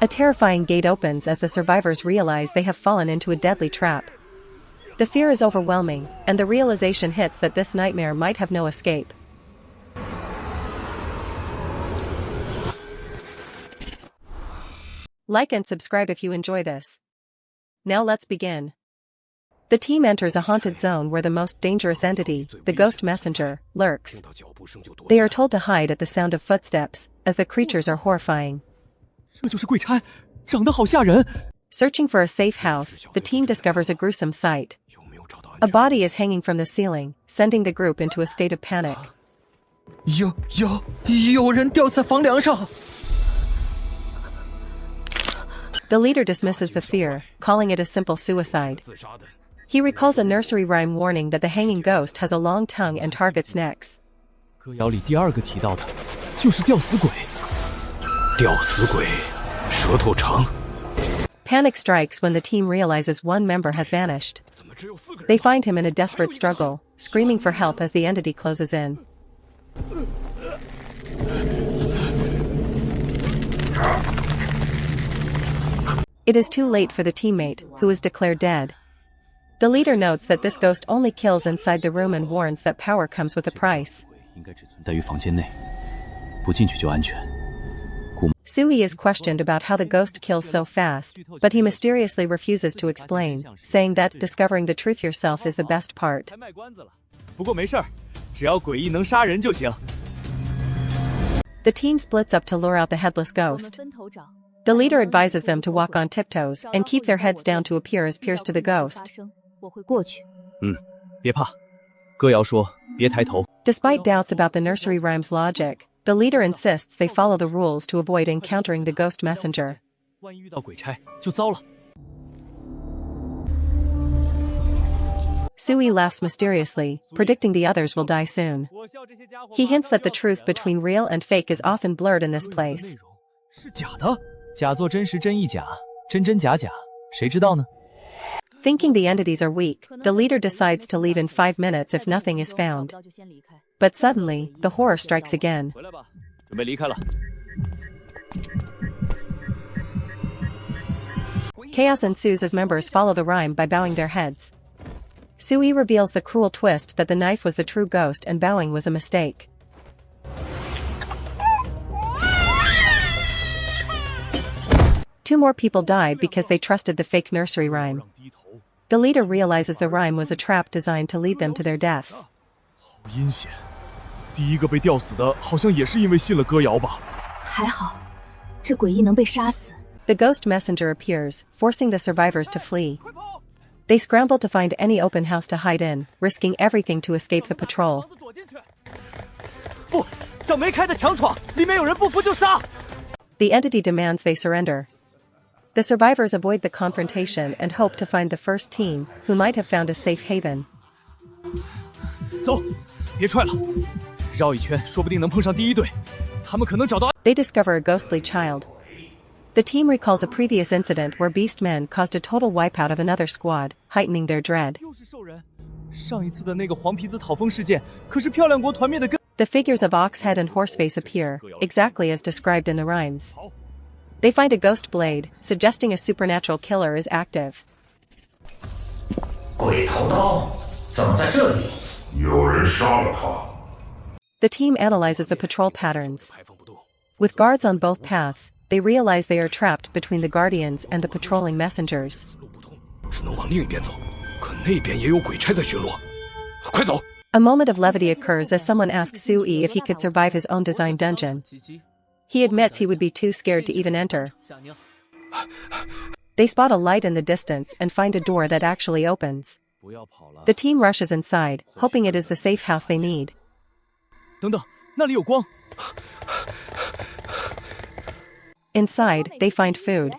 A terrifying gate opens as the survivors realize they have fallen into a deadly trap. The fear is overwhelming, and the realization hits that this nightmare might have no escape. Like and subscribe if you enjoy this. Now let's begin. The team enters a haunted zone where the most dangerous entity, the ghost messenger, lurks. They are told to hide at the sound of footsteps, as the creatures are horrifying. Searching for a safe house, the team discovers a gruesome sight. A body is hanging from the ceiling, sending the group into a state of panic. 有人掉在房梁上。 The leader dismisses the fear, calling it a simple suicide. He recalls a nursery rhyme warning that the hanging ghost has a long tongue and targets necks. 歌谣里第二个提到的，就是吊死鬼。吊死鬼，舌头长。 Panic strikes when the team realizes one member has vanished. They find him in a desperate struggle, screaming for help as the entity closes in. It is too late for the teammate, who is declared dead. The leader notes that this ghost only kills inside the room and warns that power comes with a price. Sui is questioned about how the ghost kills so fast, but he mysteriously refuses to explain, saying that discovering the truth yourself is the best part. The team splits up to lure out the headless ghost. The leader advises them to walk on tiptoes and keep their heads down to appear as peers to the ghost. Despite doubts about the nursery rhyme's logic, the leader insists they follow the rules to avoid encountering the ghost messenger. Sui laughs mysteriously, predicting the others will die soon. He hints that the truth between real and fake is often blurred in this place. 是假的，假作真时真亦假，真真假假，谁知道呢？ Thinking the entities are weak, the leader decides to leave in 5 minutes if nothing is found. But suddenly, the horror strikes again. Chaos ensues as members follow the rhyme by bowing their heads. Sui reveals the cruel twist that the knife was the true ghost and bowing was a mistake. Two more people die because they trusted the fake nursery rhyme. The leader realizes the rhyme was a trap designed to lead them to their deaths. 阴险，第一个被吊死的好像也是因为信了歌谣吧？还好，这诡异能被杀死。 The ghost messenger appears, forcing the survivors to flee. They scramble to find any open house to hide in, risking everything to escape the patrol. 不，找没开的强闯，里面有人不服就杀。 The entity demands they surrender. The survivors avoid the confrontation and hope to find the first team, who might have found a safe haven. 走，别踹了，绕一圈，说不定能碰上第一队。他们可能找到。 They discover a ghostly child. The team recalls a previous incident where beast men caused a total wipeout of another squad, heightening their dread. 又是兽人，上一次的那个黄皮子讨风事件，可是漂亮国团灭的根。 The figures of Oxhead and Horseface appear, exactly as described in the rhymes. They find a ghost blade, suggesting a supernatural killer is active. 鬼头刀怎么在这里？有人杀了他。 The team analyzes the patrol patterns. With guards on both paths, they realize they are trapped between the guardians and the patrolling messengers. 只能往另一边走，可那边也有鬼差在巡逻。快走！ A moment of levity occurs as someone asks Sui if he could survive his own designed dungeon. He admits he would be too scared to even enter. They spot a light in the distance and find a door that actually opens. The team rushes inside, hoping it is the safe house they need. 等等，那里有光。 Inside, they find food.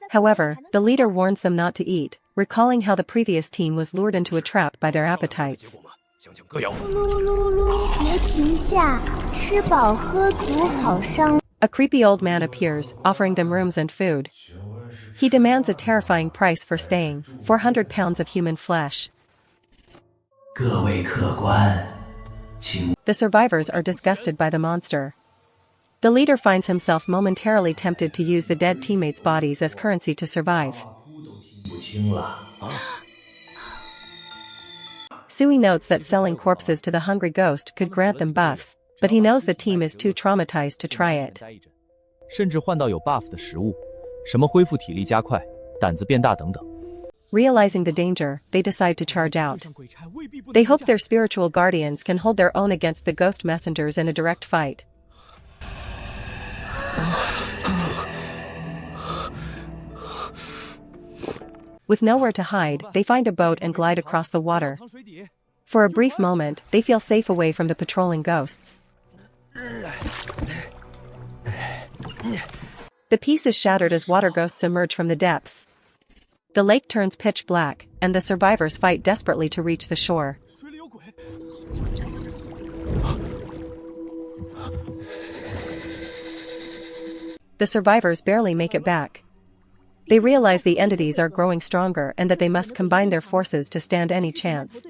However, the leader warns them not to eat, recalling how the previous team was lured into a trap by their appetites. 想想歌谣。别停下，吃饱喝足好伤。 A creepy old man appears, offering them rooms and food. He demands a terrifying price for staying, 400 pounds of human flesh. 各位客官，请。 The survivors are disgusted by the monster. The leader finds himself momentarily tempted to use the dead teammates' bodies as currency to survive. 哭都听不清了啊！ Sui notes that selling corpses to the hungry ghost could grant them buffs, but he knows the team is too traumatized to try it. 甚至换到有 buff 的食物，什么恢复体力加快、胆子变大等等。 Realizing the danger, they decide to charge out. They hope their spiritual guardians can hold their own against the ghost messengers in a direct fight. With nowhere to hide, they find a boat and glide across the water. For a brief moment, they feel safe away from the patrolling ghosts. The peace is shattered as water ghosts emerge from the depths. The lake turns pitch black, and the survivors fight desperately to reach the shore. The survivors barely make it back. They realize the entities are growing stronger and that they must combine their forces to stand any chance.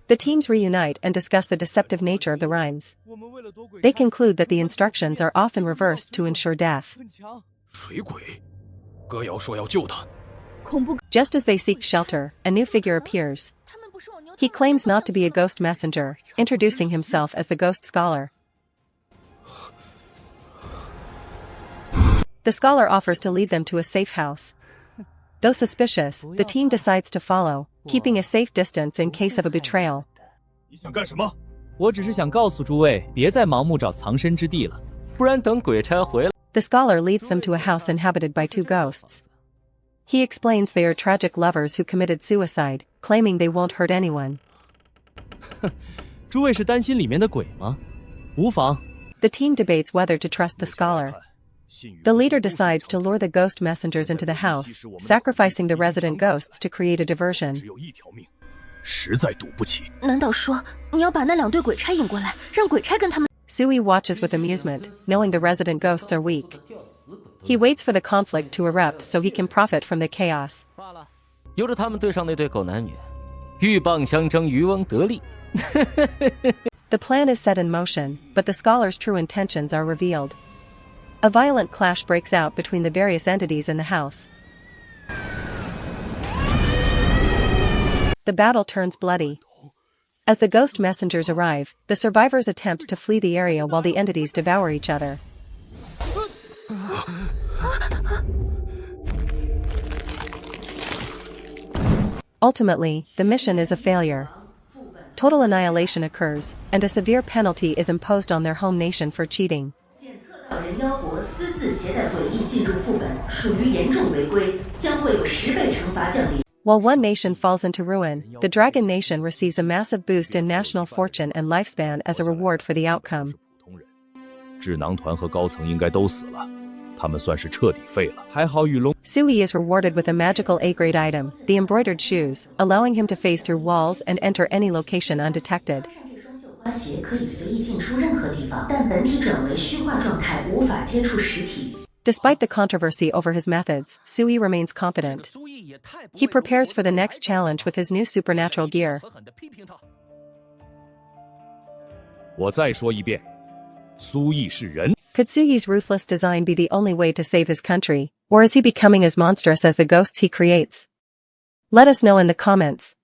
The teams reunite and discuss the deceptive nature of the rhymes. They conclude that the instructions are often reversed to ensure death. 水鬼，歌谣说要救他。 Just as they seek shelter, a new figure appears. He claims not to be a ghost messenger, introducing himself as the ghost scholar. The scholar offers to lead them to a safe house. Though suspicious, the team decides to follow, keeping a safe distance in case of a betrayal. 你想干什么？我只是想告诉诸位，别再盲目找藏身之地了，不然等鬼差回来。 The scholar leads them to a house inhabited by two ghosts. He explains they are tragic lovers who committed suicide, claiming they won't hurt anyone. 诸位是担心里面的鬼吗？无妨。 The team debates whether to trust the scholar. The leader decides to lure the ghost messengers into the house, sacrificing the resident ghosts to create a diversion. 只有一条命，实在赌不起。难道说你要把那两对鬼差引过来，让鬼差跟他们？ Sui watches with amusement, knowing the resident ghosts are weak. He waits for the conflict to erupt so he can profit from the chaos. 由着他们对上那对狗男女，鹬蚌相争，渔翁得利。The plan is set in motion, but the scholar's true intentions are revealed. A violent clash breaks out between the various entities in the house. The battle turns bloody. As the ghost messengers arrive, the survivors attempt to flee the area while the entities devour each other. Ultimately, the mission is a failure. Total annihilation occurs, and a severe penalty is imposed on their home nation for cheating. 人妖国私自携带诡异进入副本，属于严重违规，将会有10倍惩罚降临。 While one nation falls into ruin, the Dragon Nation receives a massive boost in national fortune and lifespan as a reward for the outcome. 智囊团和高层应该都死了，他们算是彻底废了。还好与龙 Sui is rewarded with a magical A-grade item, the embroidered shoes, allowing him to phase through walls and enter any location undetected. 花鞋可以随意进出任何地方，但本体转为虚化状态，无法接触实体。 Despite the controversy over his methods, Sui remains confident. He prepares for the next challenge with his new supernatural gear. 我再说一遍，苏毅是人。 Could Sui's ruthless design be the only way to save his country, or is he becoming as monstrous as the ghosts he creates? Let us know in the comments.